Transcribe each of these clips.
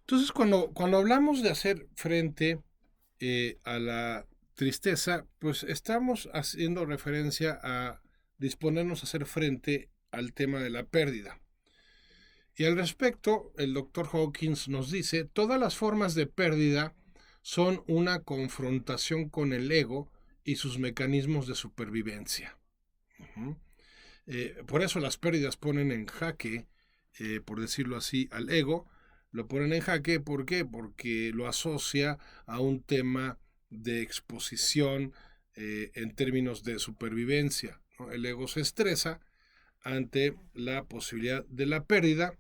Entonces, cuando hablamos de hacer frente a la tristeza, pues estamos haciendo referencia a disponernos a hacer frente al tema de la pérdida. Y al respecto, el doctor Hawkins nos dice, todas las formas de pérdida son una confrontación con el ego y sus mecanismos de supervivencia. Uh-huh. Por eso las pérdidas ponen en jaque, por decirlo así, al ego. Lo ponen en jaque, ¿por qué? Porque lo asocia a un tema de exposición en términos de supervivencia, ¿no? El ego se estresa ante la posibilidad de la pérdida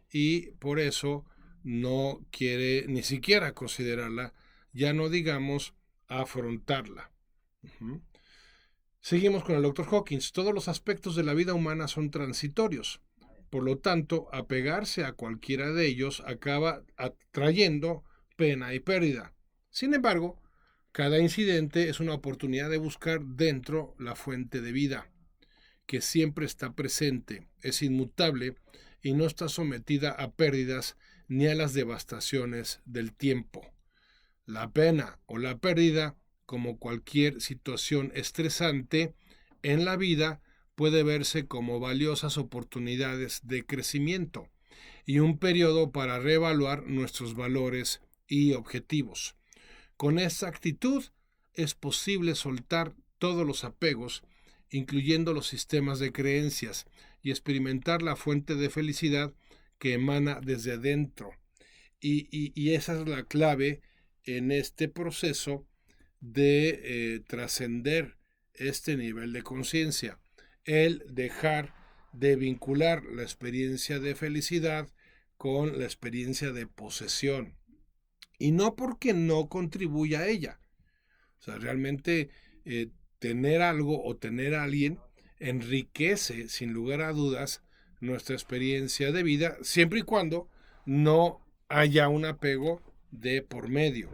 y por eso no quiere ni siquiera considerarla, ya no digamos afrontarla. Uh-huh. Seguimos con el doctor Hawkins. Todos los aspectos de la vida humana son transitorios. Por lo tanto, apegarse a cualquiera de ellos acaba atrayendo pena y pérdida. Sin embargo, cada incidente es una oportunidad de buscar dentro la fuente de vida, que siempre está presente, es inmutable y no está sometida a pérdidas ni a las devastaciones del tiempo. La pena o la pérdida, como cualquier situación estresante en la vida, puede verse como valiosas oportunidades de crecimiento y un periodo para reevaluar nuestros valores y objetivos. Con esta actitud es posible soltar todos los apegos, incluyendo los sistemas de creencias, y experimentar la fuente de felicidad que emana desde adentro. Y esa es la clave en este proceso de trascender este nivel de conciencia, el dejar de vincular la experiencia de felicidad con la experiencia de posesión. Y no porque no contribuya a ella. O sea, realmente tener algo o tener a alguien enriquece, sin lugar a dudas, nuestra experiencia de vida, siempre y cuando no haya un apego de por medio.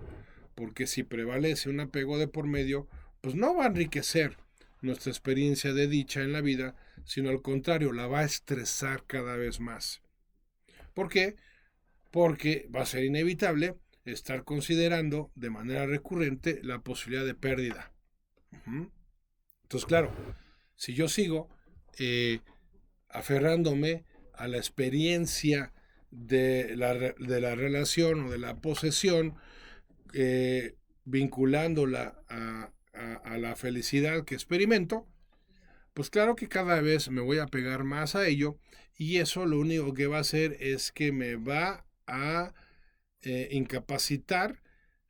Porque si prevalece un apego de por medio, pues no va a enriquecer nuestra experiencia de dicha en la vida, sino al contrario, la va a estresar cada vez más. ¿Por qué? Porque va a ser inevitable estar considerando de manera recurrente la posibilidad de pérdida. Uh-huh. Entonces, claro, si yo sigo eh, aferrándome a la experiencia de la relación o de la posesión, vinculándola a la felicidad que experimento, pues claro que cada vez me voy a pegar más a ello y eso lo único que va a hacer es que me va a incapacitar,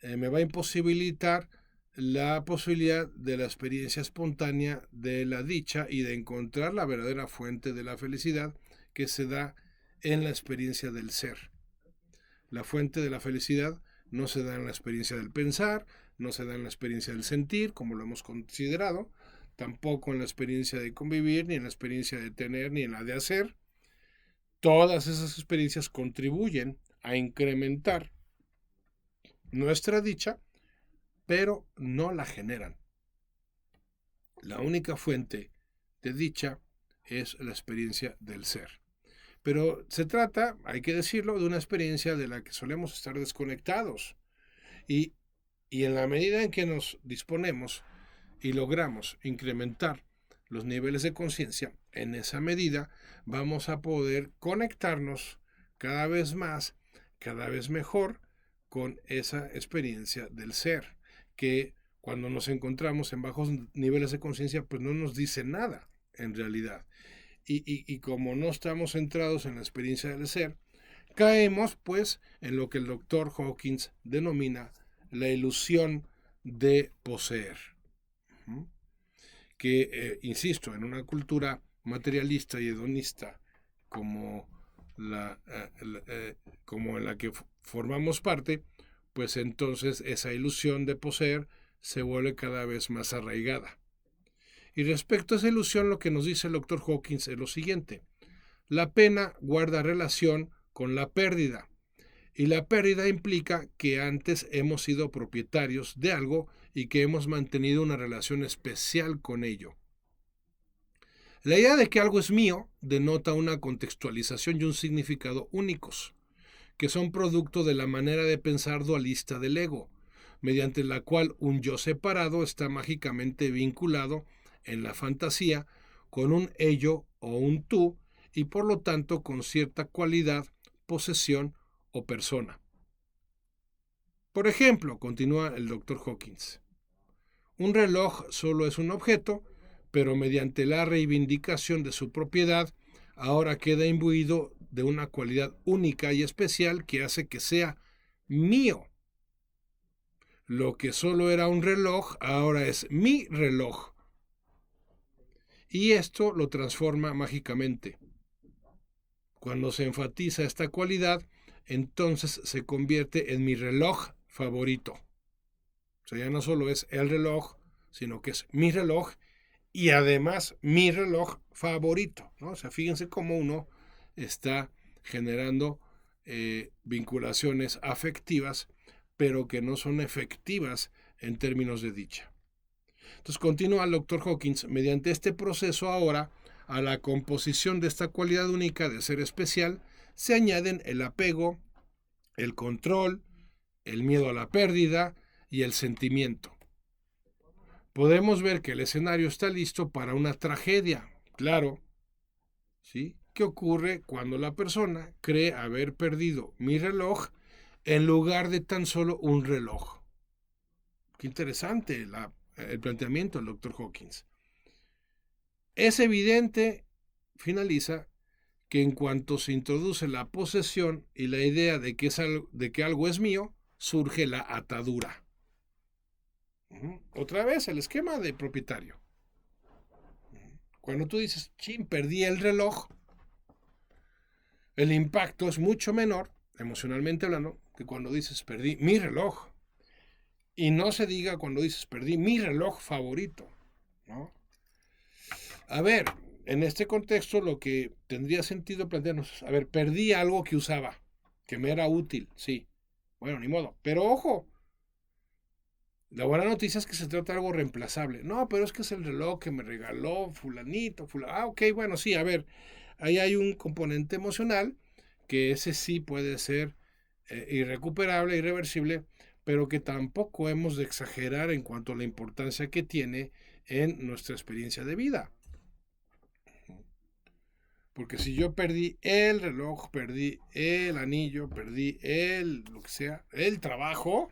me va a imposibilitar la posibilidad de la experiencia espontánea de la dicha y de encontrar la verdadera fuente de la felicidad que se da en la experiencia del ser. La fuente de la felicidad no se da en la experiencia del pensar, no se da en la experiencia del sentir, como lo hemos considerado, tampoco en la experiencia de convivir, ni en la experiencia de tener, ni en la de hacer. Todas esas experiencias contribuyen a incrementar nuestra dicha, pero no la generan. La única fuente de dicha es la experiencia del ser. Pero se trata, hay que decirlo, de una experiencia de la que solemos estar desconectados. Y, y en la medida en que nos disponemos y logramos incrementar los niveles de conciencia, en esa medida vamos a poder conectarnos cada vez más, cada vez mejor con esa experiencia del ser, que cuando nos encontramos en bajos niveles de conciencia, pues no nos dice nada en realidad. Y como no estamos centrados en la experiencia del ser, caemos pues en lo que el doctor Hawkins denomina la ilusión de poseer. ¿Mm? Que, insisto, en una cultura materialista y hedonista como como en la que formamos parte, pues entonces esa ilusión de poseer se vuelve cada vez más arraigada. Y respecto a esa ilusión, lo que nos dice el doctor Hawkins es lo siguiente: la pena guarda relación con la pérdida, y la pérdida implica que antes hemos sido propietarios de algo y que hemos mantenido una relación especial con ello. La idea de que algo es mío denota una contextualización y un significado únicos, que son producto de la manera de pensar dualista del ego, mediante la cual un yo separado está mágicamente vinculado en la fantasía con un ello o un tú y por lo tanto con cierta cualidad, posesión o persona. Por ejemplo, continúa el Dr. Hawkins, un reloj solo es un objeto, pero mediante la reivindicación de su propiedad, ahora queda imbuido de una cualidad única y especial que hace que sea mío. Lo que solo era un reloj, ahora es mi reloj. Y esto lo transforma mágicamente. Cuando se enfatiza esta cualidad, entonces se convierte en mi reloj favorito. O sea, ya no solo es el reloj, sino que es mi reloj y además mi reloj favorito, ¿no? O sea, fíjense cómo uno está generando vinculaciones afectivas, pero que no son efectivas en términos de dicha. Entonces continúa el Dr. Hawkins, mediante este proceso ahora, a la composición de esta cualidad única de ser especial, se añaden el apego, el control, el miedo a la pérdida y el sentimiento. Podemos ver que el escenario está listo para una tragedia, claro, ¿sí? ¿Qué ocurre cuando la persona cree haber perdido mi reloj en lugar de tan solo un reloj? Qué interesante el planteamiento del Dr. Hawkins. Es evidente, finaliza, que en cuanto se introduce la posesión y la idea de que algo es mío, surge la atadura. Otra vez el esquema de propietario. Cuando tú dices, chin, perdí el reloj, el impacto es mucho menor, emocionalmente hablando, que cuando dices, perdí mi reloj. Y no se diga cuando dices, perdí mi reloj favorito, ¿no? A ver, en este contexto lo que tendría sentido plantearnos es, a ver, perdí algo que usaba, que me era útil, sí. Bueno, ni modo. Pero ojo, la buena noticia es que se trata de algo reemplazable. No, pero es que es el reloj que me regaló fulanito, Ah, ok, bueno, sí, a ver, ahí hay un componente emocional que ese sí puede ser irrecuperable, irreversible, pero que tampoco hemos de exagerar en cuanto a la importancia que tiene en nuestra experiencia de vida. Porque si yo perdí el reloj, perdí el anillo, perdí lo que sea, el trabajo,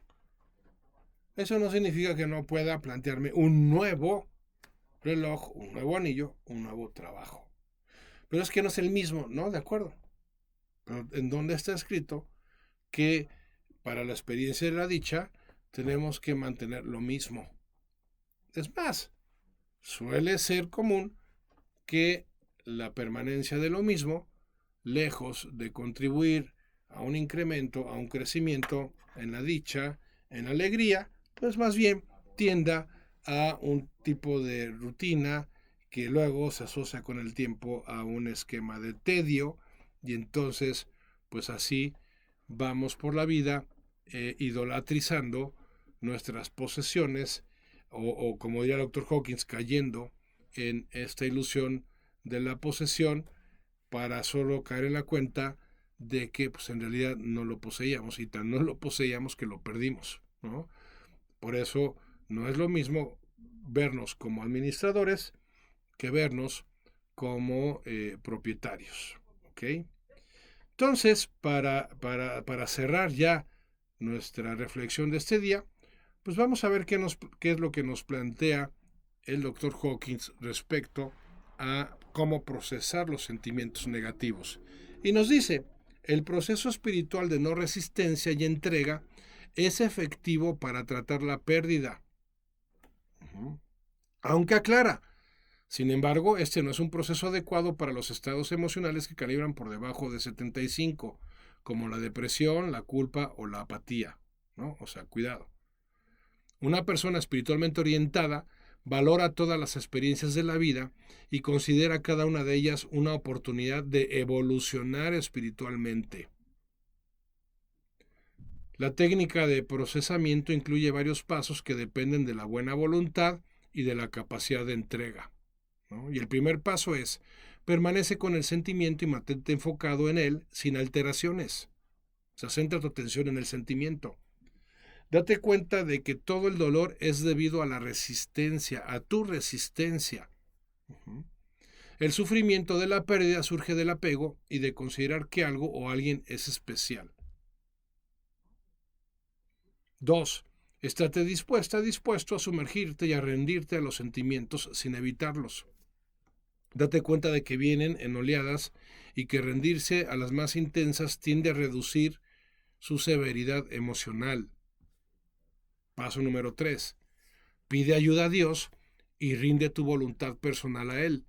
eso no significa que no pueda plantearme un nuevo reloj, un nuevo anillo, un nuevo trabajo. Pero es que no es el mismo, ¿no? De acuerdo. Pero ¿en dónde está escrito que para la experiencia de la dicha tenemos que mantener lo mismo? Es más, suele ser común que la permanencia de lo mismo, lejos de contribuir a un incremento, a un crecimiento en la dicha, en la alegría, pues más bien tienda a un tipo de rutina que luego se asocia con el tiempo a un esquema de tedio y entonces pues así vamos por la vida idolatrizando nuestras posesiones o como diría el doctor Hawkins, cayendo en esta ilusión de la posesión para solo caer en la cuenta de que pues en realidad no lo poseíamos y tan no lo poseíamos que lo perdimos, ¿no? Por eso no es lo mismo vernos como administradores que vernos como propietarios, ¿ok? Entonces, para cerrar ya nuestra reflexión de este día, pues vamos a ver qué es lo que nos plantea el doctor Hawkins respecto a cómo procesar los sentimientos negativos. Y nos dice, el proceso espiritual de no resistencia y entrega es efectivo para tratar la pérdida. Aunque aclara, sin embargo, este no es un proceso adecuado para los estados emocionales que calibran por debajo de 75, como la depresión, la culpa o la apatía, ¿no? O sea, cuidado. Una persona espiritualmente orientada valora todas las experiencias de la vida y considera cada una de ellas una oportunidad de evolucionar espiritualmente. La técnica de procesamiento incluye varios pasos que dependen de la buena voluntad y de la capacidad de entrega, ¿no? Y el primer paso es, permanece con el sentimiento y mantente enfocado en él sin alteraciones. sea, centra tu atención en el sentimiento. Date cuenta de que todo el dolor es debido a la resistencia, a tu resistencia. El sufrimiento de la pérdida surge del apego y de considerar que algo o alguien es especial. 2. Estate dispuesto a sumergirte y a rendirte a los sentimientos sin evitarlos. Date cuenta de que vienen en oleadas y que rendirse a las más intensas tiende a reducir su severidad emocional. Paso número 3. Pide ayuda a Dios y rinde tu voluntad personal a Él.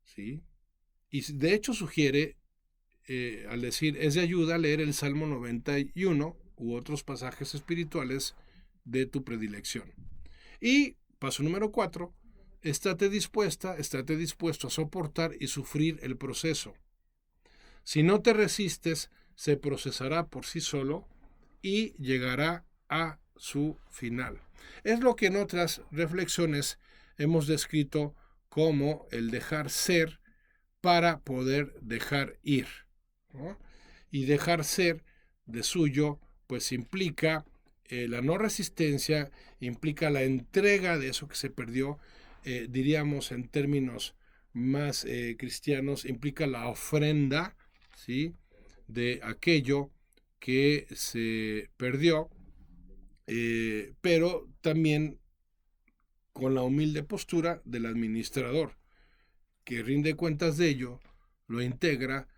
¿Sí? Y de hecho sugiere, al decir es de ayuda, leer el Salmo 91 u otros pasajes espirituales de tu predilección. Y paso número 4, estate dispuesto a soportar y sufrir el proceso. Si no te resistes, se procesará por sí solo y llegará a su final. Es lo que en otras reflexiones hemos descrito como el dejar ser para poder dejar ir, ¿no? Y dejar ser de suyo, pues implica la no resistencia, implica la entrega de eso que se perdió, diríamos en términos más cristianos, implica la ofrenda, ¿sí?, de aquello que se perdió, pero también con la humilde postura del administrador, que rinde cuentas de ello, lo integra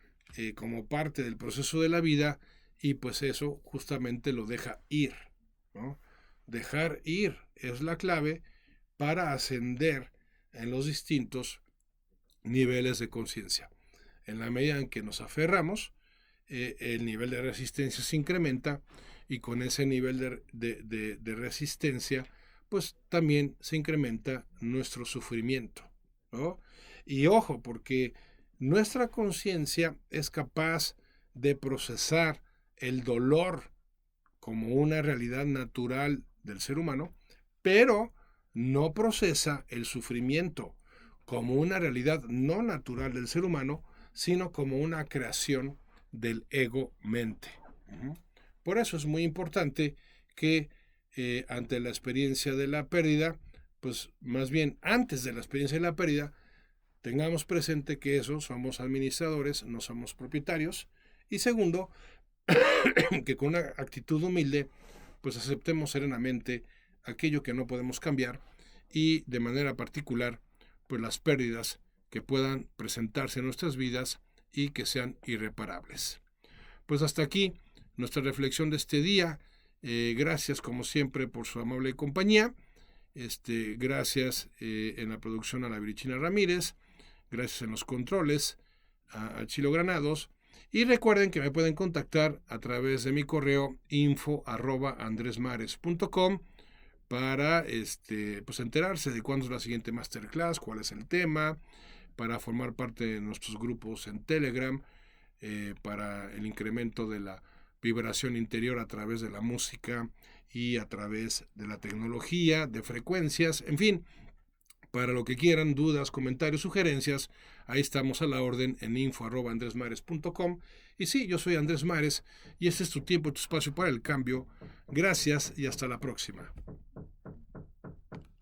como parte del proceso de la vida y pues eso justamente lo deja ir, ¿no? Dejar ir es la clave para ascender en los distintos niveles de conciencia. En la medida en que nos aferramos, el nivel de resistencia se incrementa y con ese nivel de resistencia, pues también se incrementa nuestro sufrimiento, ¿no? Y ojo, porque nuestra conciencia es capaz de procesar el dolor como una realidad natural del ser humano, pero no procesa el sufrimiento como una realidad no natural del ser humano, sino como una creación del ego-mente. Por eso es muy importante que ante la experiencia de la pérdida, pues más bien antes de la experiencia de la pérdida, tengamos presente que eso somos administradores, no somos propietarios. Y segundo, que con una actitud humilde, pues aceptemos serenamente aquello que no podemos cambiar y de manera particular, pues las pérdidas que puedan presentarse en nuestras vidas y que sean irreparables. Pues hasta aquí nuestra reflexión de este día. Gracias como siempre por su amable compañía. Gracias en la producción a la Virichina Ramírez. Gracias en los controles a Chilo Granados. Y recuerden que me pueden contactar a través de mi correo info@andresmares.com para pues enterarse de cuándo es la siguiente masterclass, cuál es el tema, para formar parte de nuestros grupos en Telegram, para el incremento de la vibración interior a través de la música y a través de la tecnología, de frecuencias, en fin, para lo que quieran, dudas, comentarios, sugerencias, ahí estamos a la orden en info@andresmares.com. Y sí, yo soy Andrés Mares y este es tu tiempo, tu espacio para el cambio. Gracias y hasta la próxima.